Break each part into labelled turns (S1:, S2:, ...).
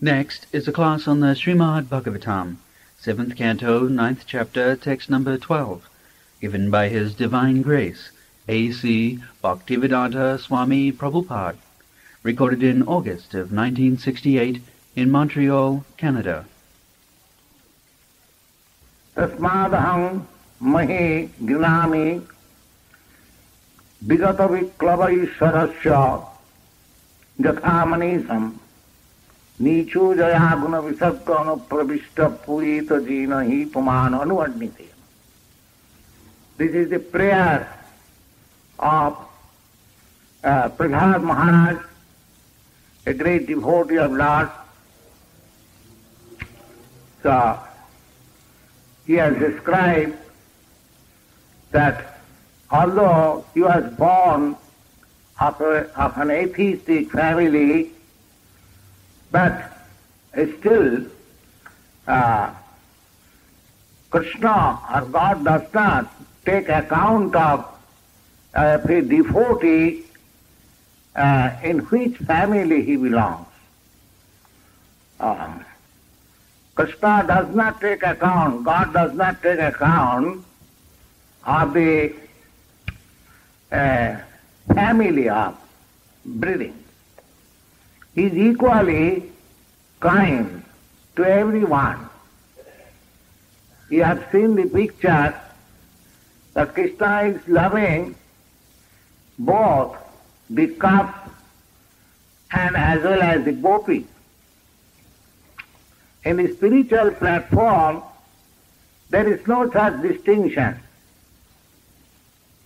S1: Next is a class on the Srimad Bhagavatam, 7th Canto, 9th Chapter, text number 12, given by His Divine Grace, A.C. Bhaktivedanta Swami Prabhupada, recorded in August of 1968 in Montreal, Canada.
S2: Tasmadaham mahi gnami vigata viklavaishwarasya jathamanisam नीचो जया गुण विसर्ग अनुप्रविष्ट पूरित जीन ही पुमान अनुवर्णित. This is the prayer of Prahlad Maharaj, a great devotee of Lord. So he has described that although he was born of an atheistic family, but still Krishna or God does not take account of a devotee in which family he belongs. Krishna does not take account, God does not take account of the family of breeding. He is equally kind to everyone. You have seen the picture that Krishna is loving both the calf and as well as the gopi. In the spiritual platform, there is no such distinction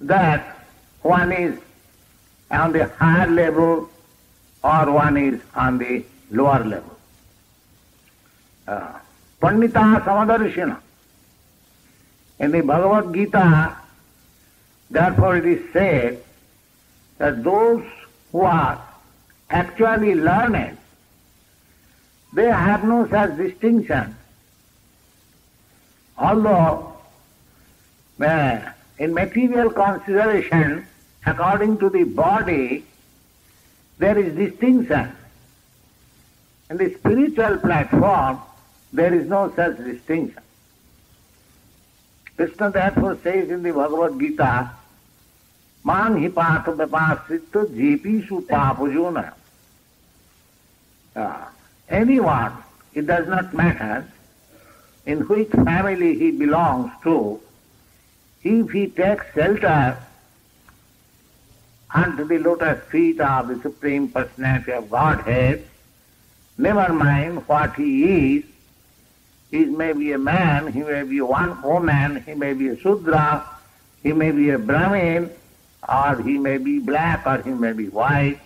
S2: that one is on the higher level or one is on the lower level. Pandita Samadarshina. In the Bhagavad Gita, therefore it is said that those who are actually learned, they have no such distinction. Although in material consideration, according to the body, there is distinction. In the spiritual platform, there is no such distinction. Krishna therefore says in the Bhagavad Gita, Man hi pata vipasritto jepishu papajona. Anyone, it does not matter in which family he belongs to, if he takes shelter under the lotus feet of the Supreme Personality of Godhead, never mind what he is. He may be a man, he may be one woman, he may be a Shudra, he may be a Brahmin, or he may be black, or he may be white.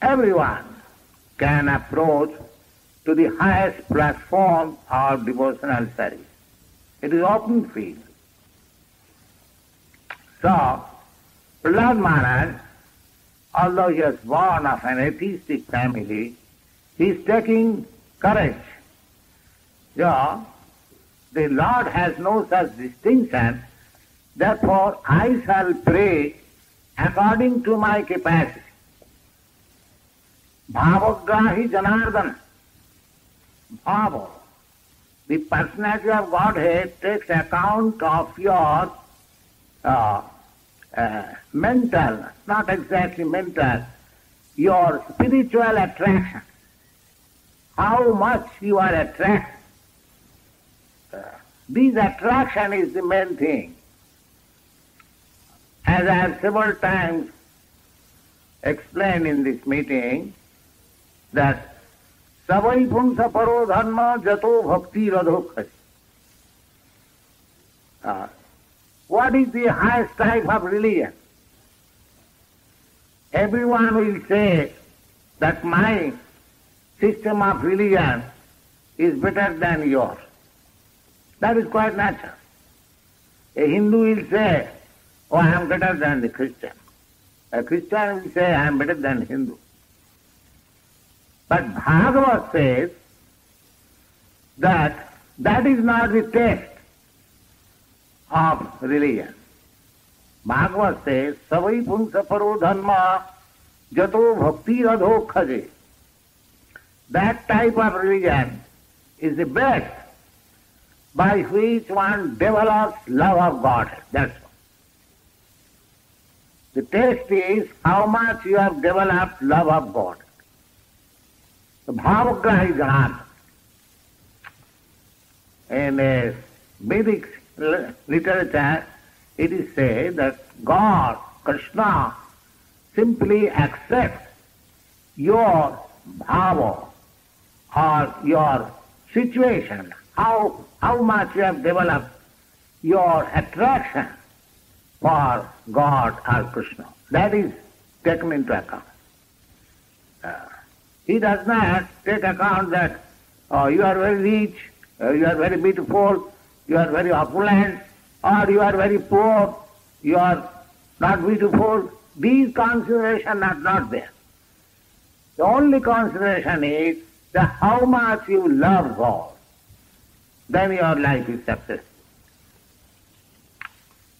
S2: Everyone can approach to the highest platform of devotional service. It is open field. So, Prahlad Maharaj, although he was born of an atheistic family, he is taking courage. The Lord has no such distinction, therefore I shall pray according to my capacity. Bhavagrahi Janardana. Bhava. The personality of Godhead takes account of your mental, not exactly mental, your spiritual attraction. How much you are attracted. This attraction is the main thing. As I have several times explained in this meeting, that savai punsa paro dharma jato bhakti radhokhasi. What is the highest type of religion? Everyone will say that my system of religion is better than yours. That is quite natural. A Hindu will say, oh, I am better than the Christian. A Christian will say, I am better than Hindu. But Bhagavad says that that is not the test of religion. Bhagavad says, savai punsa paro dharma jato bhakti radho khaje. That type of religion is the best by which one develops love of God. That's all. The test is how much you have developed love of God. The bhavagrahi janat. In Vedic literature, it is said that God, Krishna, simply accepts your bhava or your situation, how much you have developed your attraction for God or Krishna. That is taken into account. He does not take account that you are very rich, you are very beautiful, you are very opulent, or you are very poor, you are not beautiful. These considerations are not there. The only consideration is that how much you love God. Then your life is successful.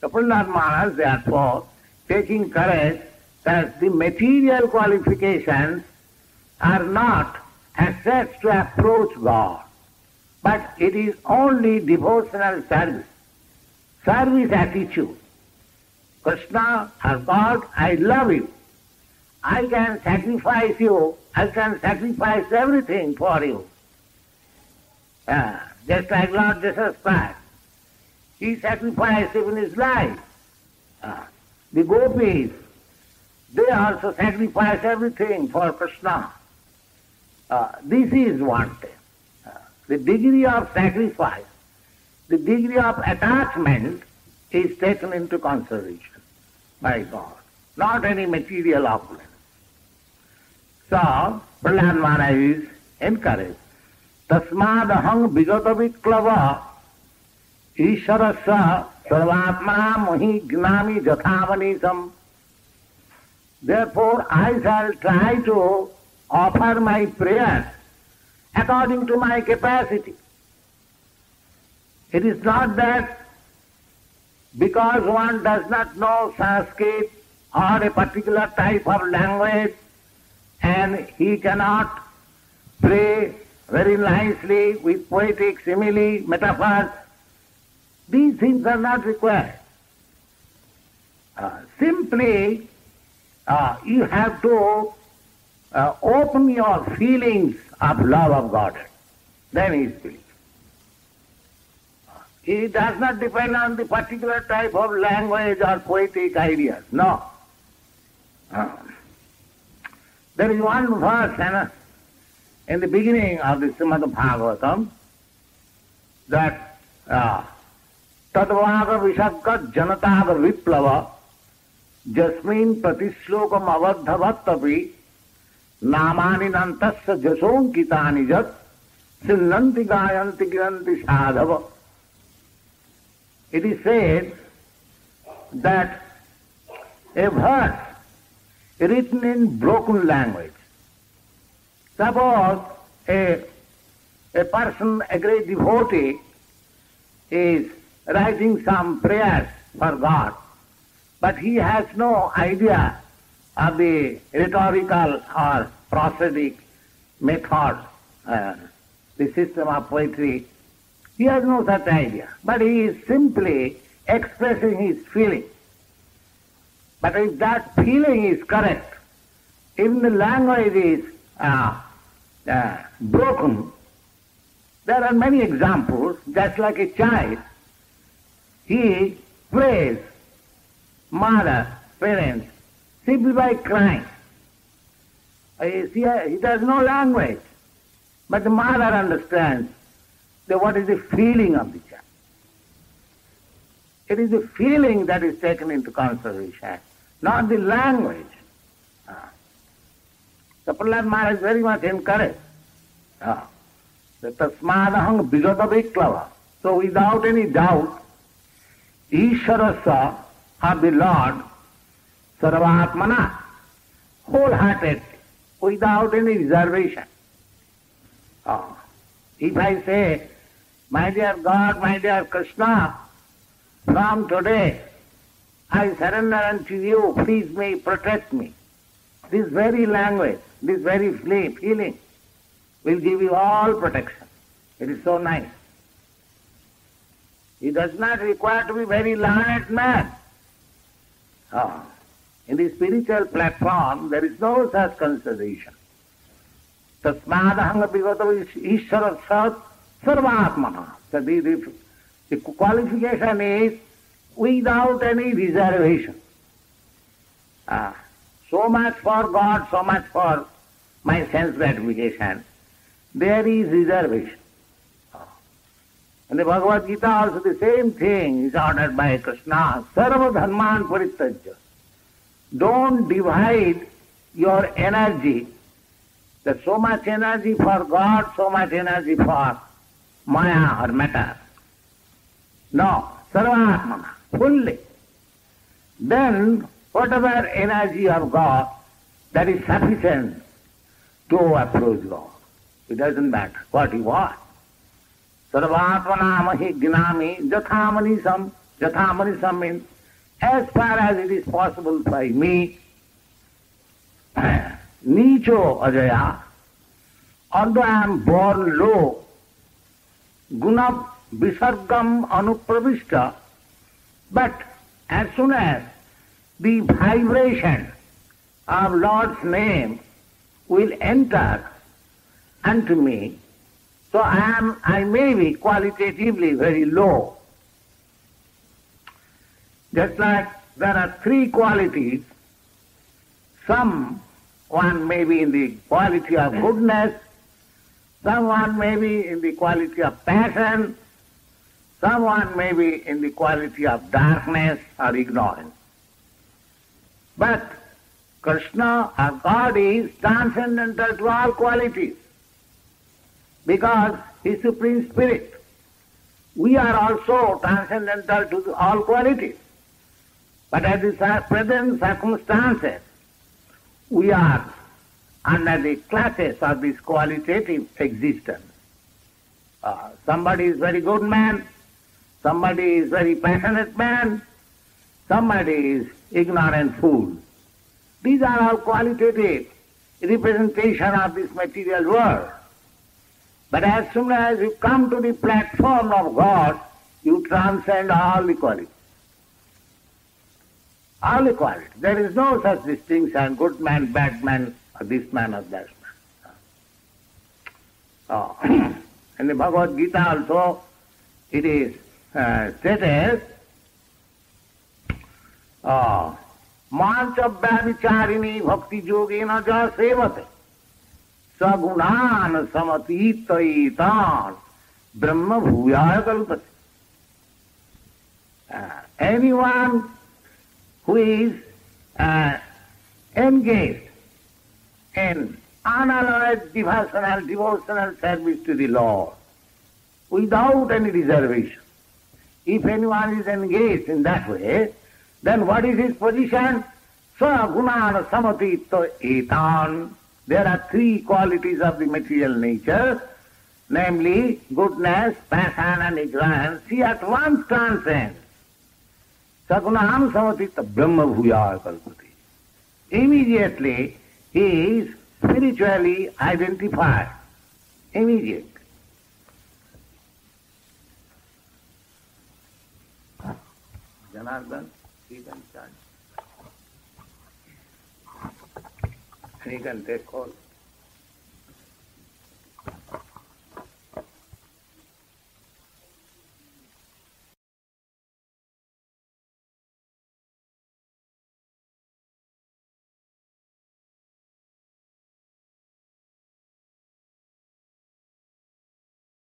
S2: The Prabhupada Maharaj, therefore, taking courage that the material qualifications are not assets to approach God, but it is only devotional service attitude. Krishna or God, I love you. I can sacrifice you. I can sacrifice everything for you. Just like Lord Jesus Christ. He sacrificed even his life. The gopis, they also sacrifice everything for Krishna. This is one thing. The degree of sacrifice, the degree of attachment is taken into consideration by God, not any material opulence. So, Prahlad Maharaj is encouraged. Tasmadahang vigata viklava Isharasa sarvatmana mohi gnami jathavanisam. Therefore, I shall try to offer my prayers according to my capacity. It is not that because one does not know Sanskrit or a particular type of language and he cannot pray very nicely with poetic simile, metaphors. These things are not required. Simply, you have to open your feelings of love of God. Then he is believed. It does not depend on the particular type of language or poetic ideas. No. There is one verse in the beginning of the Srimad Bhagavatam that Tadvaga Vishakka Janataga Viplava Jasmin Pratishlokam Avadhavatapi Namani Nantasya Jasonkitani Jat Sinnanti Gayanti Giranti Sadhava. It is said that a verse written in broken language. Suppose a person, a great devotee, is writing some prayers for God, but he has no idea of the rhetorical or prosodic method, the system of poetry. He has no such idea, but he is simply expressing his feeling. But if that feeling is correct, if the language is broken, there are many examples, just like a child. He prays mother, parents, simply by crying. He has no language, but the mother understands what is the feeling of the child. It is the feeling that is taken into consideration, not the language. The Prahlad Maharaj is very much encouraged. The Tasmadahang vigata viklava. So without any doubt, Isharasa of the Lord, Sarvatmana, wholehearted, without any reservation. If I say, my dear God, my dear Krishna, from today I surrender unto you, please me, protect me. This very language, this very feeling, will give you all protection. It is so nice. He does not require to be very learned man. In the spiritual platform, there is no such consideration. Tasmadahanga bhagavato ishvara sarvatmana. So the qualification is without any reservation. So much for God, so much for my sense gratification. There is reservation. In the Bhagavad Gita also the same thing is ordered by Krishna. Sarva dharman parityajya. Don't divide your energy. There's so much energy for God, so much energy for maya or matter. No, sarvatmana, fully. Then whatever energy of God, that is sufficient to approach God. It doesn't matter what you want. Sarvatmana mahi gnami jathamani means as far as it is possible by me, nicho ajaya, although I am born low, guna visargam anupravishta, but as soon as the vibration of Lord's name will enter unto me, so I may be qualitatively very low. Just like there are three qualities, one may be in the quality of goodness, someone may be in the quality of passion, someone may be in the quality of darkness or ignorance. But Krishna or God is transcendental to all qualities because He is Supreme Spirit. We are also transcendental to all qualities. But at the present circumstances, we are under the classes of this qualitative existence. Somebody is very good man, somebody is very passionate man, somebody is ignorant fool. These are all qualitative representation of this material world. But as soon as you come to the platform of God, you transcend all the qualities. All equality. There is no such distinction, good man, bad man, or this man or that man. In the Bhagavad Gita also, it is stated, Mancha-vyavicharini bhakti-yogena ja sevate sagunan samatitaitan brahma bhuyaya kalpate. Anyone who is engaged in unalloyed devotional service to the Lord without any reservation. If anyone is engaged in that way, then what is his position? Sagunan samatito etan. There are three qualities of the material nature, namely goodness, passion and ignorance. He at once transcends. Sagunam samatita brahma bhuyaya kalpati. Immediately he is spiritually identified. Immediately. Janardhan, he can charge. He can take call.